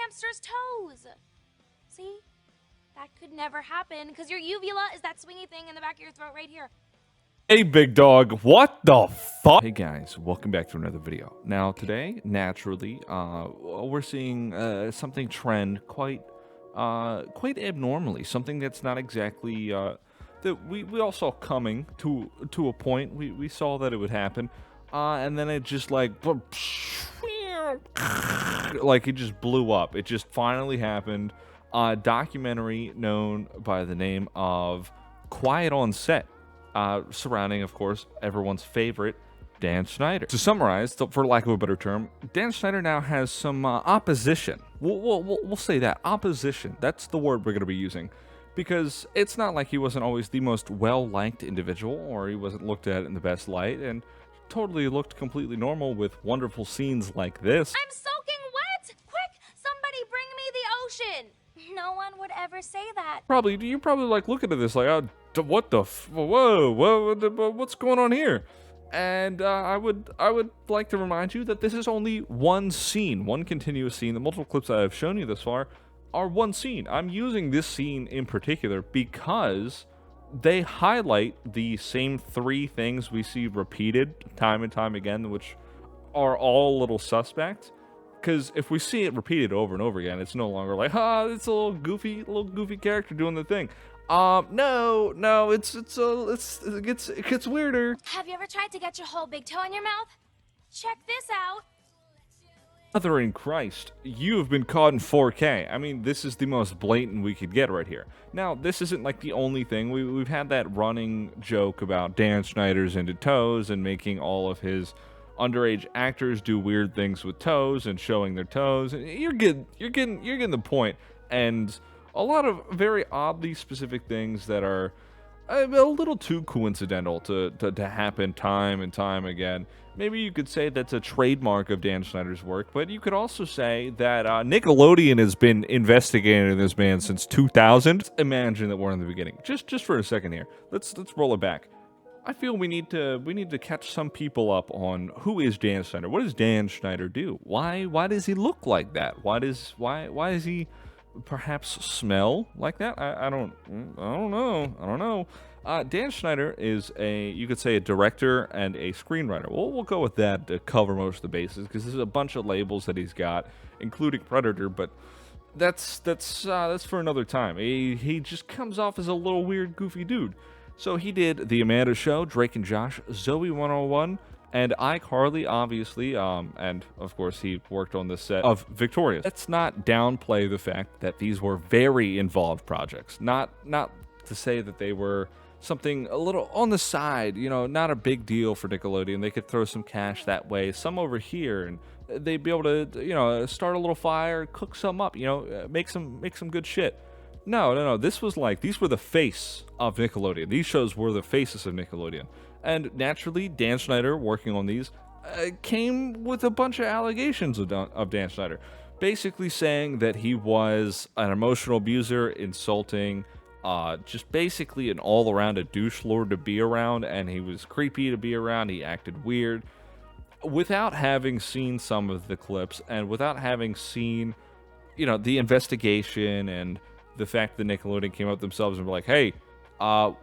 hamster's toes. See? That could never happen because your uvula is that swingy thing in the back of your throat right here. Hey, big dog, what the fuck? Hey guys, welcome back to another video. Now today, naturally, we're seeing something trend quite abnormally. Something that's not exactly that we all saw coming to a point. We saw that it would happen, and then it just like it just blew up. It just finally happened. A documentary known by the name of Quiet on Set. Surrounding, of course, everyone's favorite, Dan Schneider. To summarize, for lack of a better term, Dan Schneider now has some opposition. We'll say that. Opposition. That's the word we're going to be using. Because it's not like he wasn't always the most well-liked individual, or he wasn't looked at in the best light, and totally looked completely normal with wonderful scenes like this. I'm soaking wet! Quick, somebody bring me the ocean! No one would ever say that. You're probably like looking at this like, what the what's going on here? And I would like to remind you that this is only one scene, one continuous scene. The multiple clips I have shown you thus far are one scene. I'm using this scene in particular because they highlight the same three things we see repeated time and time again, which are all a little suspect. Because if we see it repeated over and over again, it's no longer like, it's a little goofy character doing the thing. No, it gets weirder. Have you ever tried to get your whole big toe in your mouth? Check this out. Mother in Christ, you have been caught in 4K. I mean, this is the most blatant we could get right here. Now, this isn't like the only thing. We've had that running joke about Dan Schneider's into toes and making all of his underage actors do weird things with toes and showing their toes. You're getting the point. And a lot of very oddly specific things that are a little too coincidental to happen time and time again. Maybe you could say that's a trademark of Dan Schneider's work, but you could also say that Nickelodeon has been investigating this man since 2000. Imagine that we're in the beginning. Just for a second here. Let's roll it back. I feel we need to catch some people up on who is Dan Schneider. What does Dan Schneider do? Why does he look like that? Why does he perhaps smell like that? I don't know. Dan Schneider is you could say a director and a screenwriter. We'll go with that to cover most of the bases because there's a bunch of labels that he's got, including Predator, but that's for another time. He just comes off as a little weird, goofy dude. So he did The Amanda Show, Drake and Josh, Zoe 101, and iCarly, obviously, and of course he worked on the set of Victorious. Let's not downplay the fact that these were very involved projects. Not to say that they were something a little on the side, not a big deal for Nickelodeon. They could throw some cash that way, some over here, and they'd be able to, start a little fire, cook some up, make some good shit. No. This was like, these were the face of Nickelodeon. These shows were the faces of Nickelodeon. And naturally, Dan Schneider, working on these, came with a bunch of allegations of Dan Schneider. Basically saying that he was an emotional abuser, insulting, just basically an all-around a douche lord to be around, and he was creepy to be around, he acted weird. Without having seen some of the clips, and without having seen, the investigation and the fact that Nickelodeon came up themselves and were like, hey,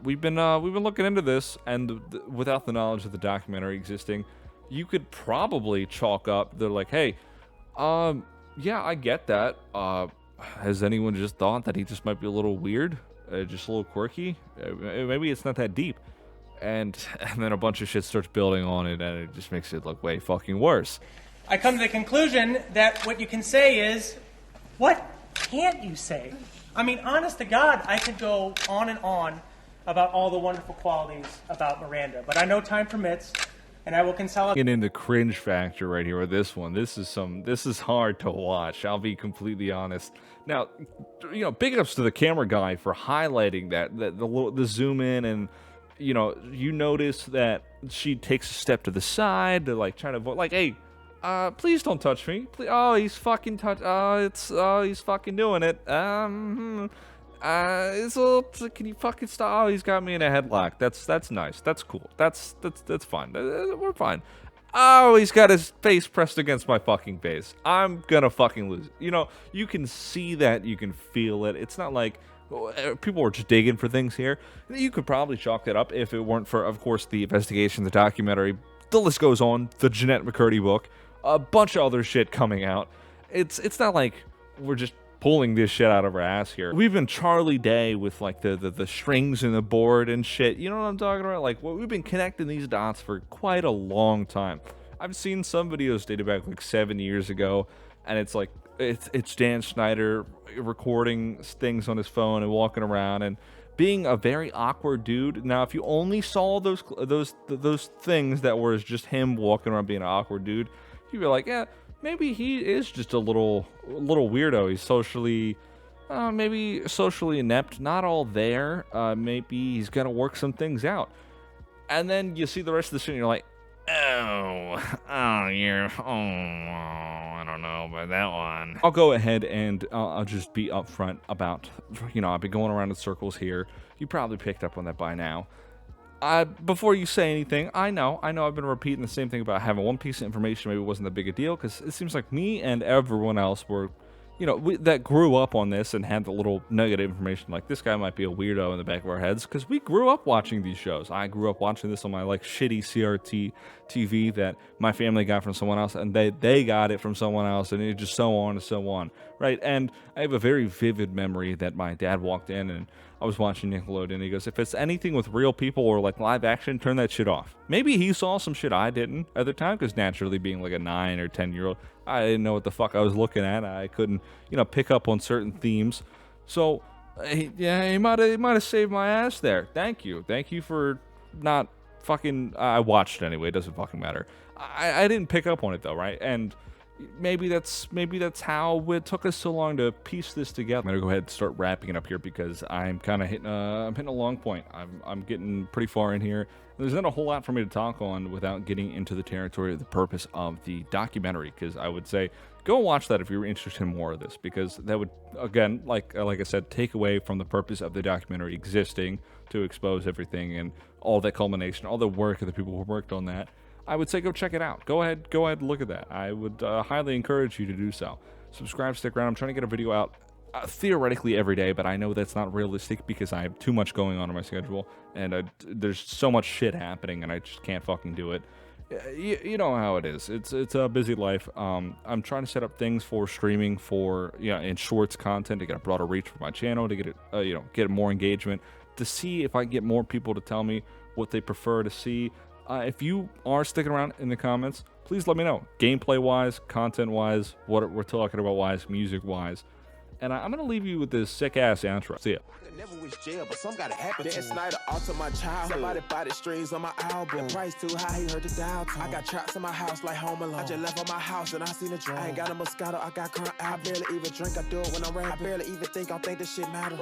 we've been looking into this, and without the knowledge of the documentary existing, you could probably chalk up, they're like, hey, yeah, I get that. Has anyone just thought that he just might be a little weird? Just a little quirky? Maybe it's not that deep. And then a bunch of shit starts building on it, and it just makes it look way fucking worse. I come to the conclusion that what you can say is, what can't you say? I mean, honest to God, I could go on and on about all the wonderful qualities about Miranda, but I know time permits, and I will consolidate. Getting in the cringe factor right here with this one. This is hard to watch. I'll be completely honest. Now, big ups to the camera guy for highlighting that the zoom in, and you notice that she takes a step to the side to like try to avoid, like, hey, please don't touch me. Please. Oh, he's fucking he's fucking doing it. Can you fucking stop? Oh, he's got me in a headlock. That's nice. That's cool. That's fine. We're fine. Oh, he's got his face pressed against my fucking face. I'm gonna fucking lose it. You know, you can see that, you can feel it. It's not like people were just digging for things here. You could probably chalk it up if it weren't for, of course, the investigation, the documentary. The list goes on. The Jeanette McCurdy book, a bunch of other shit coming out. It's not like we're just pulling this shit out of our ass here. We've been Charlie Day with like the strings and the board and shit. You know what I'm talking about? Like, well, we've been connecting these dots for quite a long time. I've seen some videos dated back like 7 years ago, and it's like it's Dan Schneider recording things on his phone and walking around and being a very awkward dude. Now, if you only saw those things that were just him walking around being an awkward dude, you'd be like, yeah, maybe he is just a little weirdo. He's socially, maybe socially inept, not all there. Maybe he's gonna work some things out. And then you see the rest of the shit, and you're like, I don't know about that one. I'll go ahead and I'll just be upfront about, you know, I've been going around in circles here. You probably picked up on that by now. Before you say anything, I know I've been repeating the same thing about having one piece of information maybe wasn't that big a deal, because it seems like me and everyone else were, you know, that grew up on this and had the little nugget of information, like this guy might be a weirdo in the back of our heads, because we grew up watching these shows. I grew up watching this on my, like, shitty CRT TV that my family got from someone else, and they got it from someone else, and it just so on and so on, right? And I have a very vivid memory that my dad walked in, and I was watching Nickelodeon, and he goes, if it's anything with real people or, like, live action, turn that shit off. Maybe he saw some shit I didn't at the time, because naturally being, like, a 9 or 10-year-old, I didn't know what the fuck I was looking at. I couldn't, you know, pick up on certain themes. So, yeah, he might have saved my ass there. Thank you for not fucking. I watched it anyway. It doesn't fucking matter. I didn't pick up on it though, right? And maybe that's how it took us so long to piece this together. I'm gonna go ahead and start wrapping it up here because I'm kind of hitting a long point. I'm getting pretty far in here. There's not a whole lot for me to talk on without getting into the territory of the purpose of the documentary, because I would say go and watch that if you're interested in more of this, because that would, again, like I said, take away from the purpose of the documentary existing to expose everything and all that culmination, all the work of the people who worked on that. I would say go check it out. Go ahead look at that. I would highly encourage you to do so. Subscribe, stick around. I'm trying to get a video out theoretically every day, but I know that's not realistic because I have too much going on in my schedule, and there's so much shit happening, and I just can't fucking do it. You know how it is. It's a busy life. I'm trying to set up things for streaming, for in shorts content to get a broader reach for my channel, to get it get more engagement, to see if I can get more people to tell me what they prefer to see. If you are sticking around in the comments, please let me know. Gameplay-wise, content-wise, what we're talking about-wise, music-wise. And I'm going to leave you with this sick-ass outro. See ya. Never wish jail, but some gotta happen. Dan Schneider altered my childhood. Somebody bought the strings on my album. The price too high, he heard the dial tone. I got traps in my house like Home Alone. I just left on my house and I seen a drone. I ain't got a Moscato, I got current. I barely even drink, I do it when I'm rapping. I barely even think this shit matter.